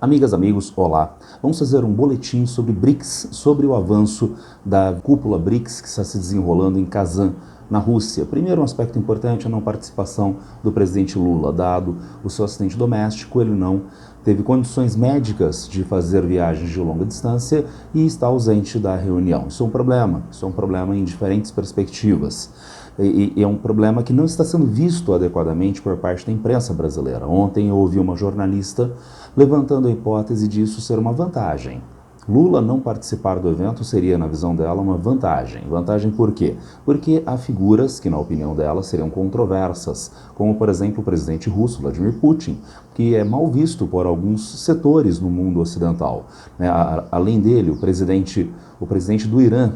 Amigas, amigos, olá. Vamos fazer um boletim sobre BRICS, sobre o avanço da cúpula BRICS que está se desenrolando em Kazan, na Rússia. Primeiro, um aspecto importante é a não participação do presidente Lula. Dado o seu acidente doméstico, ele não teve condições médicas de fazer viagens de longa distância e está ausente da reunião. Isso é um problema em diferentes perspectivas. E é um problema que não está sendo visto adequadamente por parte da imprensa brasileira. Ontem eu ouvi uma jornalista levantando a hipótese disso ser uma vantagem. Lula não participar do evento seria, na visão dela, uma vantagem. Vantagem por quê? Porque há figuras que, na opinião dela, seriam controversas, como, por exemplo, o presidente russo, Vladimir Putin, que é mal visto por alguns setores no mundo ocidental. Além dele, o presidente do Irã,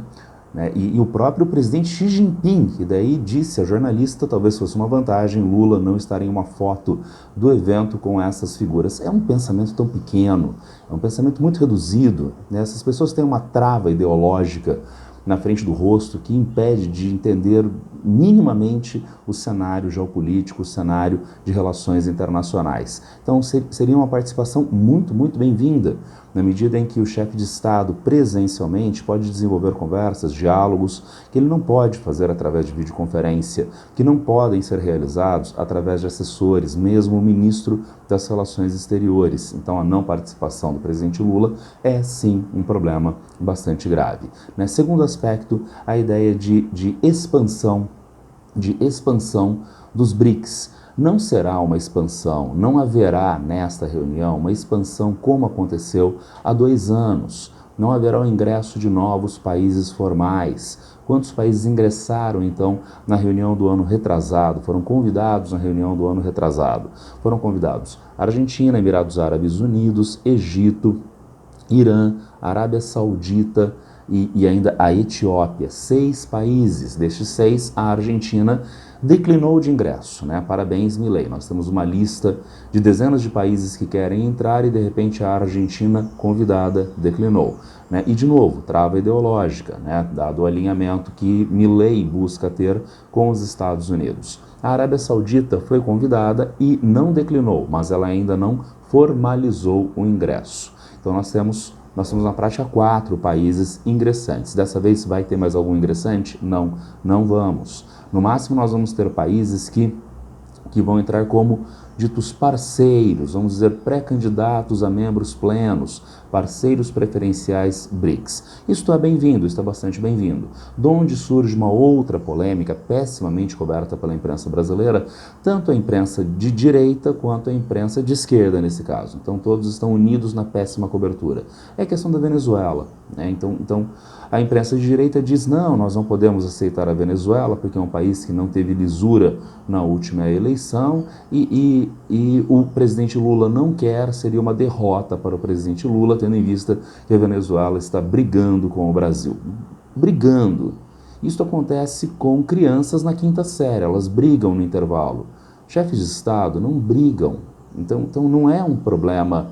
e o próprio presidente Xi Jinping, que daí disse a jornalista, talvez fosse uma vantagem, Lula não estar em uma foto do evento com essas figuras. É um pensamento tão pequeno, é um pensamento muito reduzido. Essas pessoas têm uma trava ideológica na frente do rosto que impede de entender minimamente o cenário geopolítico, o cenário de relações internacionais. Então seria uma participação muito bem-vinda, na medida em que o chefe de Estado presencialmente pode desenvolver conversas, diálogos, que ele não pode fazer através de videoconferência, que não podem ser realizados através de assessores, mesmo o ministro das Relações Exteriores. Então a não participação do presidente Lula é sim um problema bastante grave. Segundo aspecto, a ideia de expansão dos BRICS. Não será uma expansão, não haverá nesta reunião uma expansão como aconteceu há 2 anos. Não haverá o ingresso de novos países formais. Quantos países ingressaram, então, na reunião do ano retrasado? Foram convidados na reunião do ano retrasado. Foram convidados Argentina, Emirados Árabes Unidos, Egito, Irã, Arábia Saudita e ainda a Etiópia. 6 países. Destes 6, a Argentina declinou de ingresso, Parabéns, Milei. Nós temos uma lista de dezenas de países que querem entrar e, de repente, a Argentina, convidada, declinou. E, de novo, trava ideológica, dado o alinhamento que Milei busca ter com os Estados Unidos. A Arábia Saudita foi convidada e não declinou, mas ela ainda não formalizou o ingresso. Então, nós temos na prática 4 países ingressantes. Dessa vez vai ter mais algum ingressante? Não vamos. No máximo nós vamos ter países que vão entrar como ditos parceiros, vamos dizer pré-candidatos a membros plenos, parceiros preferenciais BRICS. Isto é bem-vindo, está bastante bem-vindo. De onde surge uma outra polêmica pessimamente coberta pela imprensa brasileira, tanto a imprensa de direita quanto a imprensa de esquerda nesse caso. Então todos estão unidos na péssima cobertura. É a questão da Venezuela. Então a imprensa de direita diz, não, nós não podemos aceitar a Venezuela porque é um país que não teve lisura na última eleição e o presidente Lula não quer, seria uma derrota para o presidente Lula, tendo em vista que a Venezuela está brigando com o Brasil. Brigando. Isso acontece com crianças na 5ª série, elas brigam no intervalo. Chefes de Estado não brigam. Então não é um problema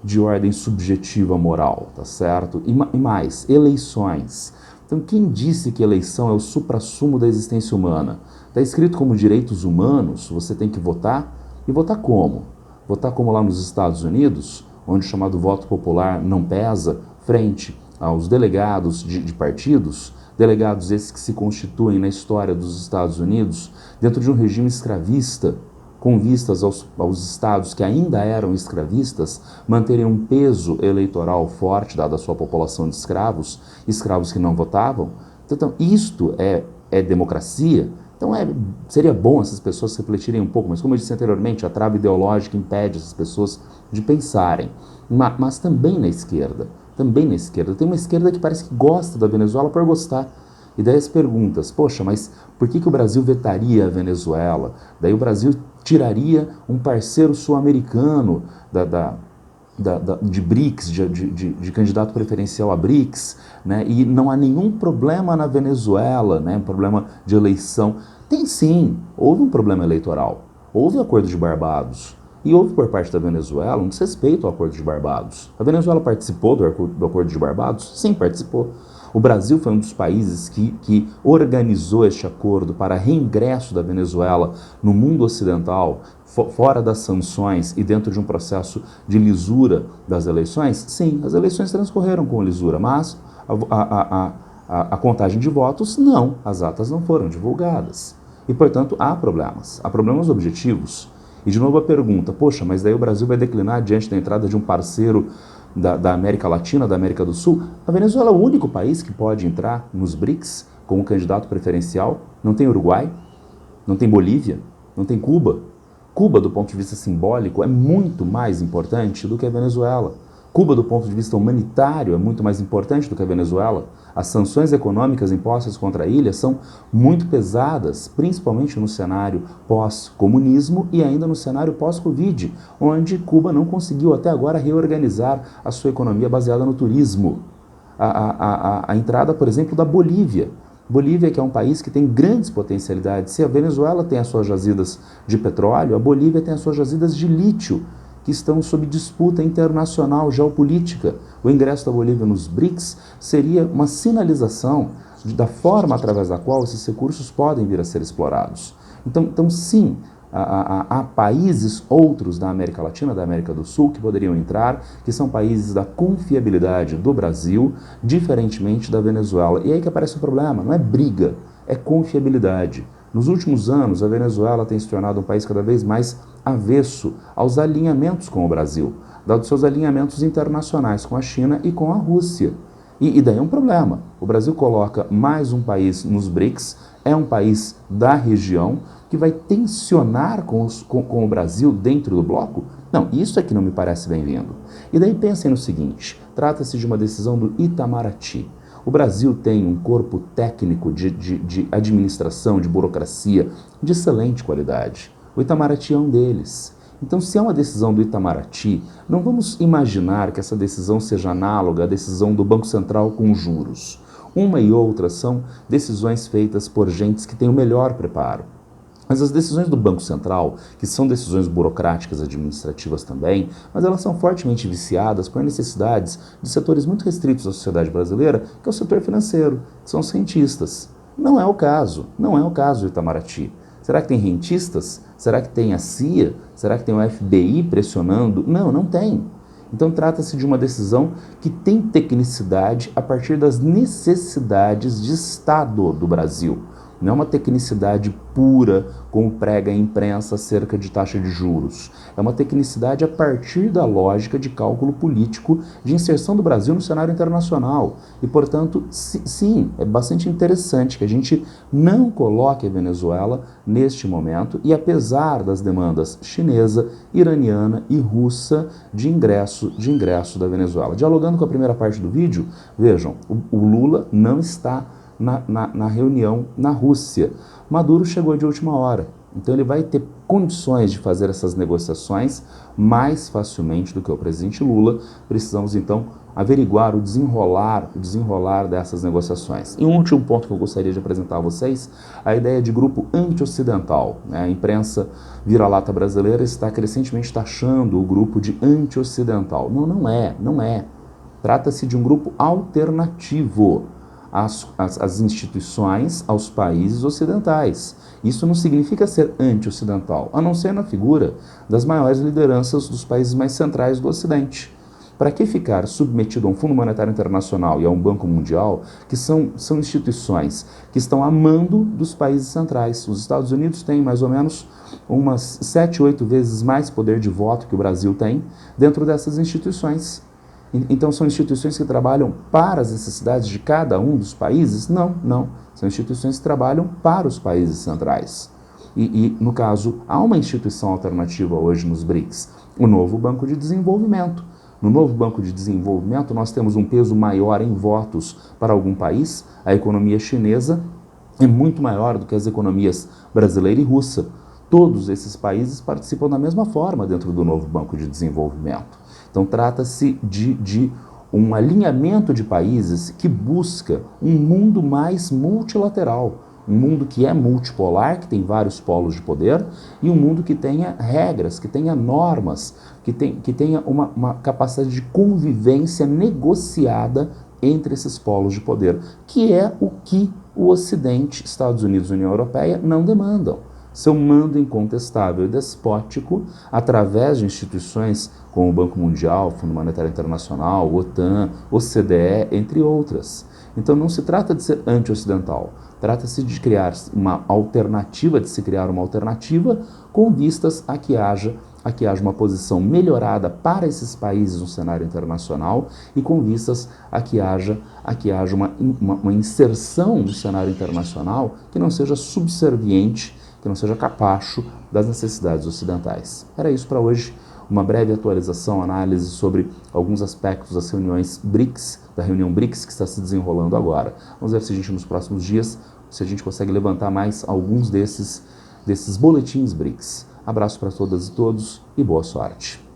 de ordem subjetiva moral, tá certo? E mais, eleições. Então quem disse que eleição é o suprassumo da existência humana? Está escrito como direitos humanos, você tem que votar. E votar como? Votar como lá nos Estados Unidos, onde o chamado voto popular não pesa, frente aos delegados de partidos, delegados esses que se constituem na história dos Estados Unidos, dentro de um regime escravista, com vistas aos estados que ainda eram escravistas, manterem um peso eleitoral forte, dada a sua população de escravos que não votavam. Então, isto é democracia? Então seria bom essas pessoas refletirem um pouco, mas como eu disse anteriormente, a trava ideológica impede essas pessoas de pensarem. Mas também na esquerda, tem uma esquerda que parece que gosta da Venezuela por gostar. E daí as perguntas, poxa, mas por que o Brasil vetaria a Venezuela? Daí o Brasil tiraria um parceiro sul-americano de BRICS, de candidato preferencial a BRICS, e não há nenhum problema na Venezuela, um problema de eleição. Tem sim, houve um problema eleitoral, houve o Acordo de Barbados, e houve por parte da Venezuela um desrespeito ao Acordo de Barbados. A Venezuela participou do Acordo de Barbados? Sim, participou. O Brasil foi um dos países que organizou este acordo para reingresso da Venezuela no mundo ocidental, fora das sanções e dentro de um processo de lisura das eleições. Sim, as eleições transcorreram com lisura, mas a contagem de votos, não, as atas não foram divulgadas. E, portanto, há problemas objetivos. E, de novo, a pergunta, poxa, mas daí o Brasil vai declinar diante da entrada de um parceiro da América Latina, da América do Sul? A Venezuela é o único país que pode entrar nos BRICS como candidato preferencial. Não tem Uruguai, não tem Bolívia, não tem Cuba. Cuba, do ponto de vista simbólico, é muito mais importante do que a Venezuela. Cuba, do ponto de vista humanitário, é muito mais importante do que a Venezuela. As sanções econômicas impostas contra a ilha são muito pesadas, principalmente no cenário pós-comunismo e ainda no cenário pós-Covid, onde Cuba não conseguiu até agora reorganizar a sua economia baseada no turismo. A entrada, por exemplo, da Bolívia. Bolívia, que é um país que tem grandes potencialidades. Se a Venezuela tem as suas jazidas de petróleo, a Bolívia tem as suas jazidas de lítio, que estão sob disputa internacional geopolítica. O ingresso da Bolívia nos BRICS seria uma sinalização da forma através da qual esses recursos podem vir a ser explorados. Então sim, há países outros da América Latina, da América do Sul, que poderiam entrar, que são países da confiabilidade do Brasil, diferentemente da Venezuela. E aí que aparece o problema, não é briga, é confiabilidade. Nos últimos anos, a Venezuela tem se tornado um país cada vez mais avesso aos alinhamentos com o Brasil, dados seus alinhamentos internacionais com a China e com a Rússia. E daí é um problema. O Brasil coloca mais um país nos BRICS, é um país da região que vai tensionar com o Brasil dentro do bloco? Não, isso é que não me parece bem-vindo. E daí pensem no seguinte, trata-se de uma decisão do Itamaraty. O Brasil tem um corpo técnico de administração, de burocracia, de excelente qualidade. O Itamaraty é um deles. Então, se é uma decisão do Itamaraty, não vamos imaginar que essa decisão seja análoga à decisão do Banco Central com juros. Uma e outra são decisões feitas por gentes que têm o melhor preparo. Mas as decisões do Banco Central, que são decisões burocráticas administrativas também, mas elas são fortemente viciadas por necessidades de setores muito restritos da sociedade brasileira, que é o setor financeiro, que são os rentistas. Não é o caso do Itamaraty. Será que tem rentistas? Será que tem a CIA? Será que tem o FBI pressionando? Não, não tem. Então trata-se de uma decisão que tem tecnicidade a partir das necessidades de Estado do Brasil. Não é uma tecnicidade pura, como prega a imprensa acerca de taxa de juros. É uma tecnicidade a partir da lógica de cálculo político de inserção do Brasil no cenário internacional. E, portanto, sim, é bastante interessante que a gente não coloque a Venezuela neste momento e, apesar das demandas chinesa, iraniana e russa de ingresso da Venezuela. Dialogando com a primeira parte do vídeo, vejam, o Lula não está na reunião na Rússia. Maduro chegou de última hora, então ele vai ter condições de fazer essas negociações mais facilmente do que o presidente Lula. Precisamos então averiguar o desenrolar dessas negociações. E um último ponto que eu gostaria de apresentar a vocês, a ideia de grupo anti-ocidental. A imprensa vira-lata brasileira está crescentemente taxando o grupo de anti-ocidental. Não é. Trata-se de um grupo alternativo às instituições, aos países ocidentais. Isso não significa ser anti-ocidental, a não ser na figura das maiores lideranças dos países mais centrais do Ocidente. Para que ficar submetido a um Fundo Monetário Internacional e a um Banco Mundial, que são instituições que estão a mando dos países centrais? Os Estados Unidos têm mais ou menos umas 7, 8 vezes mais poder de voto que o Brasil tem dentro dessas instituições. Então, são instituições que trabalham para as necessidades de cada um dos países? Não. São instituições que trabalham para os países centrais. No caso, há uma instituição alternativa hoje nos BRICS, o novo Banco de Desenvolvimento. No novo Banco de Desenvolvimento, nós temos um peso maior em votos para algum país. A economia chinesa é muito maior do que as economias brasileira e russa. Todos esses países participam da mesma forma dentro do novo Banco de Desenvolvimento. Então, trata-se de um alinhamento de países que busca um mundo mais multilateral, Um mundo que é multipolar, que tem vários polos de poder, e um mundo que tenha regras, que tenha normas, que tenha uma capacidade de convivência negociada entre esses polos de poder, que é o que o Ocidente, Estados Unidos e União Europeia não demandam. Seu mando incontestável e despótico, através de instituições como o Banco Mundial, Fundo Monetário Internacional, OTAN, OCDE, entre outras. Então não se trata de ser anti-ocidental, trata-se de criar uma alternativa, de se criar uma alternativa com vistas a que haja uma posição melhorada para esses países no cenário internacional e com vistas a que haja uma inserção no cenário internacional que não seja subserviente, que não seja capacho das necessidades ocidentais. Era isso para hoje, uma breve atualização, análise sobre alguns aspectos das reuniões BRICS, da reunião BRICS que está se desenrolando agora. Vamos ver se a gente nos próximos dias, se a gente consegue levantar mais alguns desses boletins BRICS. Abraço para todas e todos e boa sorte.